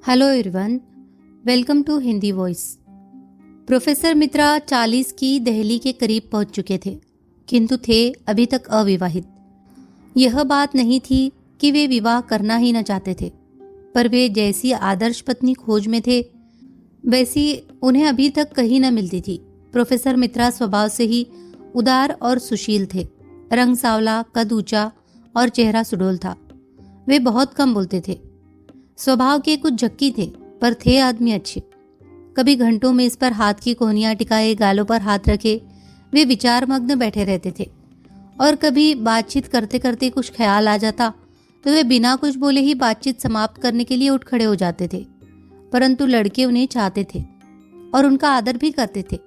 Hello everyone, welcome to Hindi voice. Professor Mitra 40 की दहली के करीब पहुंच चुके थे, किंतु थे अभी तक अविवाहित। यह बात नहीं थी कि वे विवाह करना ही न चाहते थे, पर वे जैसी आदर्श पत्नी खोज में थे वैसी उन्हें अभी तक कहीं न मिलती थी। प्रोफेसर मित्रा स्वभाव से ही उदार और सुशील थे। रंग सांवला, कद ऊंचा और चेहरा सुडौल था। वे बहुत कम बोलते थे। स्वभाव के कुछ झक्की थे, पर थे आदमी अच्छे। कभी घंटों में इस पर हाथ की कोहनियां टिकाए, गालों पर हाथ रखे वे विचार मग्न बैठे रहते थे। और कभी बातचीत करते करते कुछ ख्याल आ जाता तो वे बिना कुछ बोले ही बातचीत समाप्त करने के लिए उठ खड़े हो जाते थे। परंतु लड़के उन्हें चाहते थे और उनका आदर भी करते थे।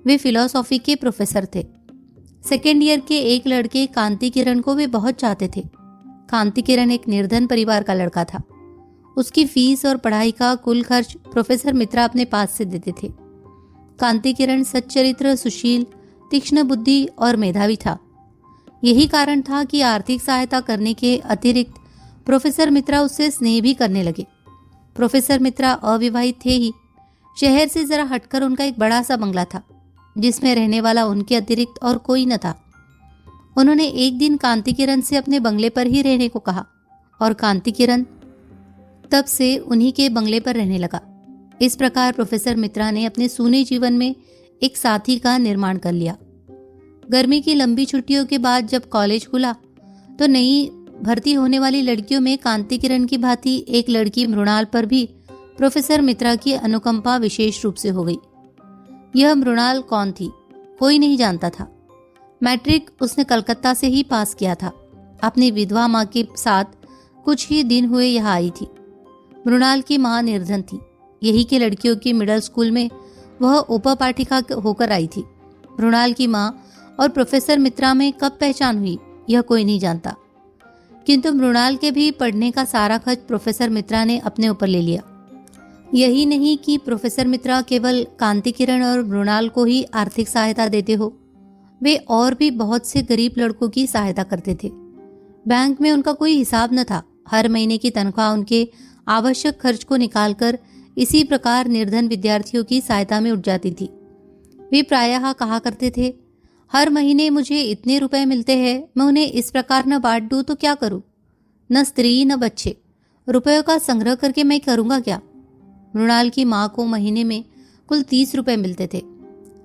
वे फिलॉसफी के प्रोफेसर थे। सेकेंड ईयर के एक लड़के कांति किरण को वे बहुत चाहते थे। कांति किरण एक निर्धन परिवार का लड़का था। उसकी फीस और पढ़ाई का कुल खर्च प्रोफेसर मित्रा अपने पास से देते थे। कांति किरण सच्चरित्र, सुशील, तीक्ष्ण बुद्धि और मेधावी था। यही कारण था कि आर्थिक सहायता करने के अतिरिक्त प्रोफेसर मित्रा उससे स्नेह भी करने लगे। प्रोफेसर मित्रा अविवाहित थे ही। शहर से जरा हटकर उनका एक बड़ा सा बंगला था, जिसमें रहने वाला उनके अतिरिक्त और कोई न था। उन्होंने एक दिन कांति किरण से अपने बंगले पर ही रहने को कहा और कांति किरण तब से उन्हीं के बंगले पर रहने लगा। इस प्रकार प्रोफेसर मित्रा ने अपने सूने जीवन में एक साथी का निर्माण कर लिया। गर्मी की लंबी छुट्टियों के बाद जब कॉलेज खुला तो नई भर्ती होने वाली लड़कियों में कांति किरण की भांति एक लड़की मृणाल पर भी प्रोफेसर मित्रा की अनुकंपा विशेष रूप से हो गई। यह मृणाल कौन थी, कोई नहीं जानता था। मैट्रिक उसने कलकत्ता से ही पास किया था। अपनी विधवा माँ के साथ कुछ ही दिन हुए यहाँ आई थी। मृणाल की मां निर्धन थी। यही के लड़कियों की मिडिल स्कूल में वह उपपाठिका होकर आई थी। मृणाल की मां और प्रोफेसर मित्रा में कब पहचान हुई यह कोई नहीं जानता, किंतु मृणाल के भी पढ़ने का सारा खर्च प्रोफेसर मित्रा ने अपने ऊपर ले लिया। यही नहीं कि प्रोफेसर मित्रा केवल कांति किरण और मृणाल को ही आर्थिक सहायता देते हो, वे और भी बहुत से गरीब लड़कों की सहायता करते थे। बैंक में उनका कोई हिसाब न था। हर महीने की तनख्वाह उनके आवश्यक खर्च को निकालकर इसी प्रकार निर्धन विद्यार्थियों की सहायता में उठ जाती थी। वे प्रायः कहा करते थे, हर महीने मुझे इतने रुपए मिलते हैं, मैं उन्हें इस प्रकार न बांट दूं तो क्या करूं? न स्त्री न बच्चे, रुपयों का संग्रह करके मैं करूंगा क्या? मृणाल की माँ को महीने में कुल 30 रुपए मिलते थे,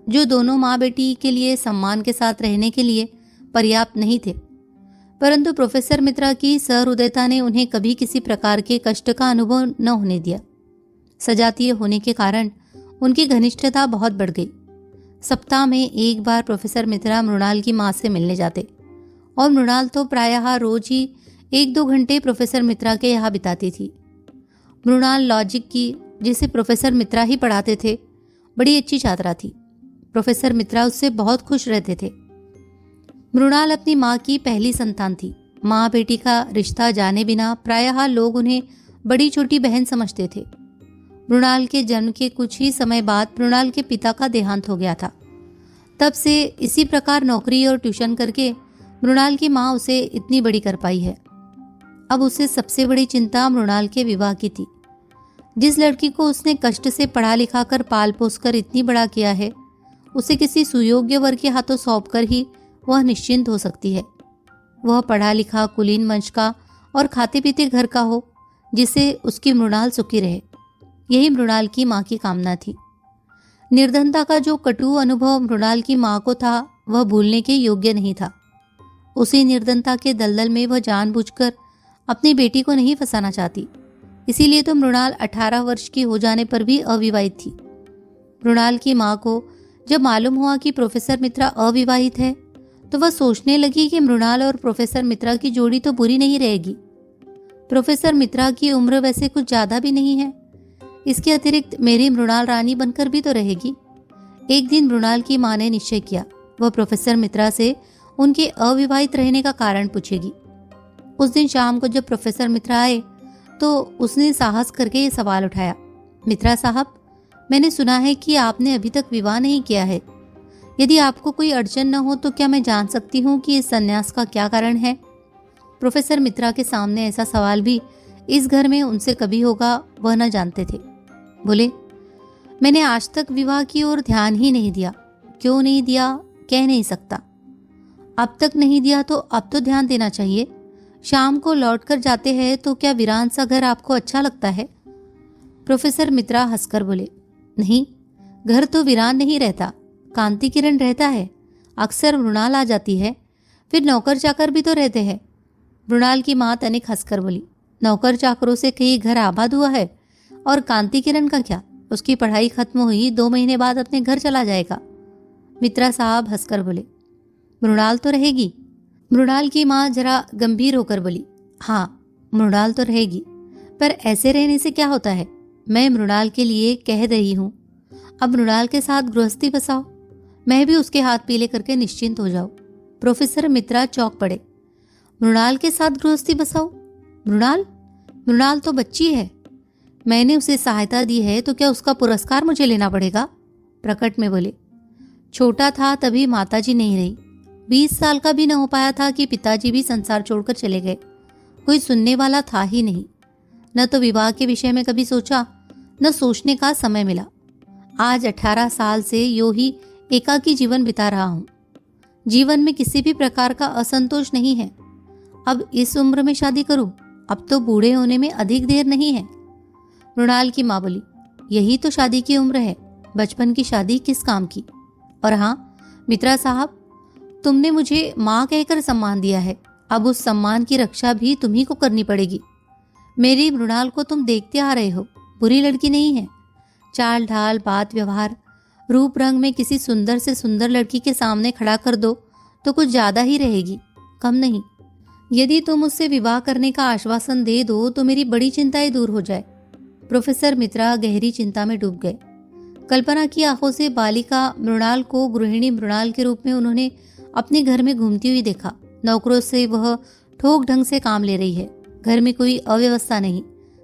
जो दोनों माँ बेटी के लिए सम्मान के साथ रहने के लिए पर्याप्त नहीं थे। परंतु प्रोफेसर मित्रा की सहृदयता ने उन्हें कभी किसी प्रकार के कष्ट का अनुभव न होने दिया। सजातीय होने के कारण उनकी घनिष्ठता बहुत बढ़ गई। सप्ताह में एक बार प्रोफेसर मित्रा मृणाल की मां से मिलने जाते और मृणाल तो प्रायः रोज ही 1-2 घंटे प्रोफेसर मित्रा के यहाँ बिताती थी। मृणाल लॉजिक की, जिसे प्रोफेसर मित्रा ही पढ़ाते थे, बड़ी अच्छी छात्रा थी। प्रोफेसर मित्रा उससे बहुत खुश रहते थे। मृणाल अपनी माँ की पहली संतान थी। माँ बेटी का रिश्ता जाने बिना प्रायः लोग उन्हें बड़ी छोटी बहन समझते थे। मृणाल के जन्म के कुछ ही समय बाद मृणाल के पिता का देहांत हो गया था। तब से इसी प्रकार नौकरी और ट्यूशन करके मृणाल की माँ उसे इतनी बड़ी कर पाई है। अब उसे सबसे बड़ी चिंता मृणाल के विवाह की थी। जिस लड़की को उसने कष्ट से पढ़ा लिखा कर पाल पोस कर इतनी बड़ा किया है, उसे किसी सुयोग्य वर के हाथों सौंप कर ही वह निश्चिंत हो सकती है। वह पढ़ा लिखा, कुलीन वंश का और खाते पीते घर का हो, जिससे उसकी मृणाल सुखी रहे। यही मृणाल की माँ की कामना थी। निर्धनता का जो कटु अनुभव मृणाल की माँ को था, वह भूलने के योग्य नहीं था। उसी निर्धनता के दलदल में वह जानबूझकर अपनी बेटी को नहीं फंसाना चाहती। इसीलिए तो मृणाल 18 वर्ष की हो जाने पर भी अविवाहित थी। मृणाल की माँ को जब मालूम हुआ कि प्रोफेसर मित्रा अविवाहित है, तो वह सोचने लगी कि मृणाल और प्रोफेसर मित्रा की जोड़ी तो बुरी नहीं रहेगी। प्रोफेसर मित्रा की उम्र वैसे कुछ ज्यादा भी नहीं है। इसके अतिरिक्त मेरी मृणाल रानी बनकर भी तो रहेगी। एक दिन मृणाल की माँ ने निश्चय किया, वह प्रोफेसर मित्रा से उनके अविवाहित रहने का कारण पूछेगी। उस दिन शाम को जब प्रोफेसर मित्रा आए तो उसने साहस करके ये सवाल उठाया, मित्रा साहब, मैंने सुना है कि आपने अभी तक विवाह नहीं किया है। यदि आपको कोई अड़चन न हो तो क्या मैं जान सकती हूँ कि इस संन्यास का क्या कारण है? प्रोफेसर मित्रा के सामने ऐसा सवाल भी इस घर में उनसे कभी होगा वह न जानते थे। बोले, मैंने आज तक विवाह की ओर ध्यान ही नहीं दिया। क्यों नहीं दिया कह नहीं सकता। अब तक नहीं दिया तो अब तो ध्यान देना चाहिए। शाम को लौट कर जाते हैं तो क्या वीरान सा घर आपको अच्छा लगता है? प्रोफेसर मित्रा हंसकर बोले, नहीं, घर तो वीरान नहीं रहता, कांति किरण रहता है। अक्सर मृणाल आ जाती है, फिर नौकर चाकर भी तो रहते हैं। मृणाल की माँ तनिक हंसकर बोली, नौकर चाकरों से कहीं घर आबाद हुआ है? और कांति किरण का क्या? उसकी पढ़ाई खत्म हुई 2 महीने बाद अपने घर चला जाएगा। मित्रा साहब हंसकर बोले, मृणाल तो रहेगी। मृणाल की माँ जरा गंभीर होकर बोली, हाँ, मृणाल तो रहेगी, पर ऐसे रहने से क्या होता है? मैं मृणाल के लिए कह रही हूँ, अब मृणाल के साथ गृहस्थी बसाओ, मैं भी उसके हाथ पीले करके निश्चिंत हो जाऊं। प्रोफेसर मित्रा चौंक पड़े। मृणाल के साथ गृहस्थी बसाओ? मृणाल तो बच्ची है। मैंने उसे सहायता दी है तो क्या उसका पुरस्कार मुझे लेना पड़ेगा? प्रकट में बोले, छोटा था तभी माताजी नहीं रही। 20 साल का भी न हो पाया था कि पिताजी भी संसार छोड़कर चले गए। कोई सुनने वाला था ही नहीं। न तो विवाह के विषय में कभी सोचा, न सोचने का समय मिला। आज 18 साल से यो ही एकाकी जीवन बिता रहा हूं। जीवन में किसी भी प्रकार का असंतोष नहीं है। अब इस उम्र में शादी करूं? अब तो बूढ़े होने में अधिक देर नहीं है। मृणाल की माँ बोली, यही तो शादी की उम्र है, बचपन की शादी किस काम की? और हाँ मित्रा साहब, तुमने मुझे माँ कहकर सम्मान दिया है, अब उस सम्मान की रक्षा भी तुम्ही को करनी पड़ेगी। मेरी मृणाल को तुम देखते आ रहे हो, बुरी लड़की नहीं है। चाल ढाल, बात व्यवहार, रूप रंग में किसी सुंदर से सुंदर लड़की के सामने खड़ा कर दो तो कुछ ज्यादा ही रहेगी, कम नहीं। यदि तुम उससे विवाह करने का आश्वासन दे दो तो मेरी बड़ी चिंताएं दूर हो जाए। प्रोफेसर मित्रा गहरी चिंता में डूब गए। कल्पना की आंखों से बालिका मृणाल को गृहिणी मृणाल के रूप में उन्होंने अपने घर में घूमती हुई देखा। नौकरों से वह ठोक ढंग से काम ले रही है। घर में कोई अव्यवस्था नहीं,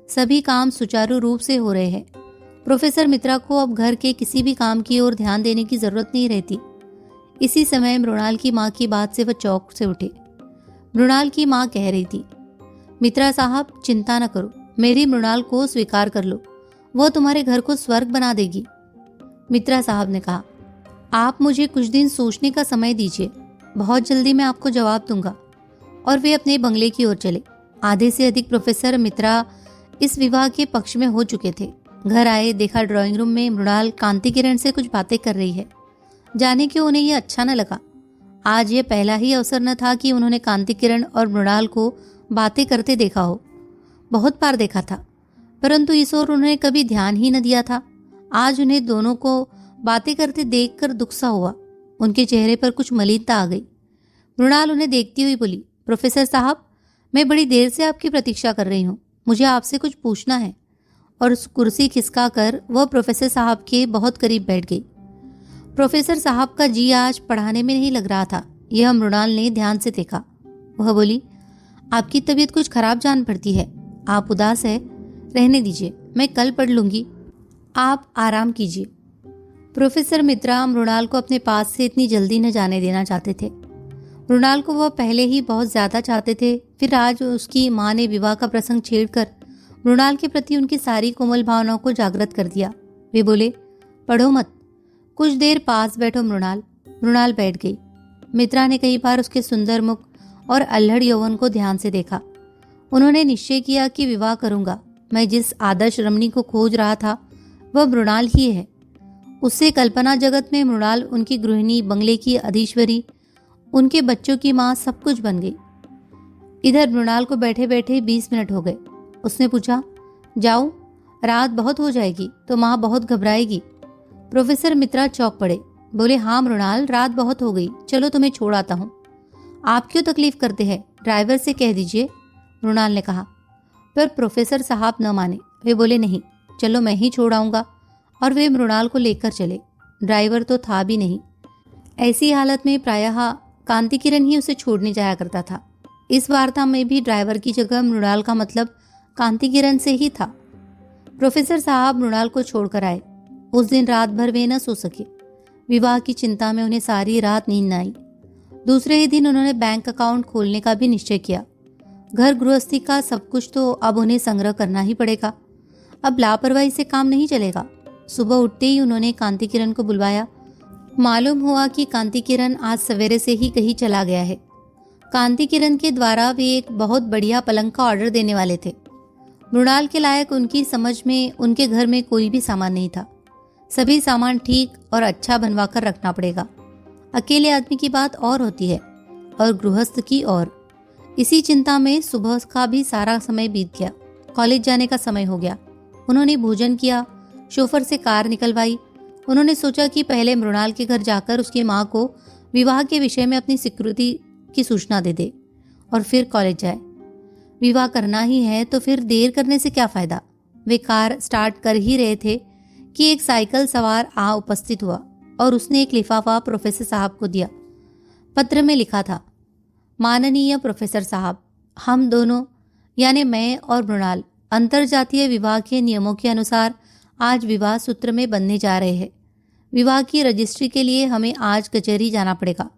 सभी काम सुचारू रूप से हो रहे हैं। प्रोफेसर मित्रा को अब घर के किसी भी काम की ओर ध्यान देने की जरूरत नहीं रहती। इसी समय मृणाल की माँ की बात से वह चौंक से उठे। मृणाल की माँ कह रही थी, मित्रा साहब चिंता न करो, मेरी मृणाल को स्वीकार कर लो, वह तुम्हारे घर को स्वर्ग बना देगी। मित्रा साहब ने कहा, आप मुझे कुछ दिन सोचने का समय दीजिए, बहुत जल्दी मैं आपको जवाब दूंगा। और वे अपने बंगले की ओर चले। आधे से अधिक प्रोफेसर मित्रा इस विवाह के पक्ष में हो चुके थे। घर आए, देखा ड्राइंग रूम में मृणाल कांति किरण से कुछ बातें कर रही है। जाने क्यों उन्हें यह अच्छा न लगा। आज ये पहला ही अवसर न था कि उन्होंने कांति किरण और मृणाल को बातें करते देखा हो। बहुत बार देखा था, परंतु इस ओर उन्होंने कभी ध्यान ही न दिया था। आज उन्हें दोनों को बातें करते देखकर दुख सा हुआ। उनके चेहरे पर कुछ मलिनता आ गई। मृणाल उन्हें देखती हुई बोली, प्रोफेसर साहब, मैं बड़ी देर से आपकी प्रतीक्षा कर रही हूँ, मुझे आपसे कुछ पूछना है। और उस कुर्सी खिसका कर वह प्रोफेसर साहब के बहुत करीब बैठ गई। प्रोफेसर साहब का जी आज पढ़ाने में नहीं लग रहा था, यह मृणाल ने ध्यान से देखा। वह बोली, आपकी तबीयत कुछ खराब जान पड़ती है, आप उदास है, रहने दीजिए, मैं कल पढ़ लूंगी, आप आराम कीजिए। प्रोफेसर मित्रा मृणाल को अपने पास से इतनी जल्दी न जाने देना चाहते थे। मृणाल को वह पहले ही बहुत ज्यादा चाहते थे, फिर आज उसकी माँ ने विवाह का प्रसंग छेड़कर मृणाल के प्रति उनकी सारी कोमल भावनाओं को जागृत कर दिया। वे बोले, पढ़ो मत, कुछ देर पास बैठो मृणाल। मृणाल बैठ गई। मित्रा ने कई बार उसके सुंदर मुख और अल्हड़ यौवन को ध्यान से देखा। उन्होंने निश्चय किया कि विवाह करूंगा। मैं जिस आदर्श रमणी को खोज रहा था वह मृणाल ही है। उससे कल्पना जगत में मृणाल उनकी गृहिणी, बंगले की अधीश्वरी, उनके बच्चों की माँ सब कुछ बन गई। इधर मृणाल को बैठे बैठे 20 मिनट हो गए। उसने पूछा, जाऊं? रात बहुत हो जाएगी तो माँ बहुत घबराएगी। प्रोफेसर मित्रा चौंक पड़े। बोले, हाँ मृणाल, रात बहुत हो गई, चलो तुम्हें छोड़ आता हूँ। आप क्यों तकलीफ करते हैं, ड्राइवर से कह दीजिए, मृणाल ने कहा। पर प्रोफेसर साहब न माने। वे बोले, नहीं, चलो मैं ही छोड़ आऊंगा। और वे मृणाल को लेकर चले। ड्राइवर तो था भी नहीं। ऐसी हालत में प्रायः कांति किरण ही उसे छोड़ने जाया करता था। इस वार्ता में भी ड्राइवर की जगह मृणाल का मतलब कांति किरण से ही था। प्रोफेसर साहब मृणाल को छोड़कर आए। उस दिन रात भर वे न सो सके। विवाह की चिंता में उन्हें सारी रात नींद न आई। दूसरे ही दिन उन्होंने बैंक अकाउंट खोलने का भी निश्चय किया। घर गृहस्थी का सब कुछ तो अब उन्हें संग्रह करना ही पड़ेगा। अब लापरवाही से काम नहीं चलेगा। सुबह उठते ही उन्होंने कांति किरण को बुलवाया। मालूम हुआ कि कांति किरण आज सवेरे से ही कहीं चला गया है। कांति किरण के द्वारा वे एक बहुत बढ़िया पलंग का ऑर्डर देने वाले थे। मृणाल के लायक उनकी समझ में उनके घर में कोई भी सामान नहीं था। सभी सामान ठीक और अच्छा बनवा कर रखना पड़ेगा। अकेले आदमी की बात और होती है और गृहस्थ की और। इसी चिंता में सुबह का भी सारा समय बीत गया। कॉलेज जाने का समय हो गया। उन्होंने भोजन किया, शोफर से कार निकलवाई। उन्होंने सोचा कि पहले मृणाल के घर जाकर उसकी माँ को विवाह के विषय में अपनी स्वीकृति की सूचना दे दे और फिर कॉलेज जाए। विवाह करना ही है तो फिर देर करने से क्या फायदा। वे कार स्टार्ट कर ही रहे थे कि एक साइकिल सवार आ उपस्थित हुआ और उसने एक लिफाफा प्रोफेसर साहब को दिया। पत्र में लिखा था, माननीय प्रोफेसर साहब, हम दोनों यानी मैं और मृणाल अंतरजातीय विवाह के नियमों के अनुसार आज विवाह सूत्र में बंधने जा रहे हैं। विवाह की रजिस्ट्री के लिए हमें आज कचहरी जाना पड़ेगा।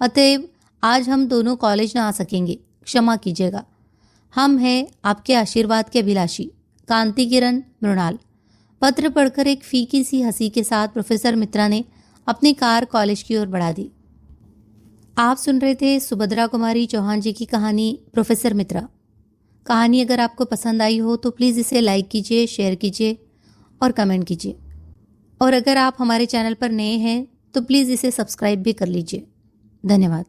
अतएव आज हम दोनों कॉलेज न आ सकेंगे, क्षमा कीजिएगा। हम हैं आपके आशीर्वाद के अभिलाषी, कांति किरण, मृणाल। पत्र पढ़कर एक फीकी सी हंसी के साथ प्रोफेसर मित्रा ने अपनी कार कॉलेज की ओर बढ़ा दी। आप सुन रहे थे सुभद्रा कुमारी चौहान जी की कहानी प्रोफेसर मित्रा। कहानी अगर आपको पसंद आई हो तो प्लीज़ इसे लाइक कीजिए, शेयर कीजिए और कमेंट कीजिए। और अगर आप हमारे चैनल पर नए हैं तो प्लीज़ इसे सब्सक्राइब भी कर लीजिए। धन्यवाद।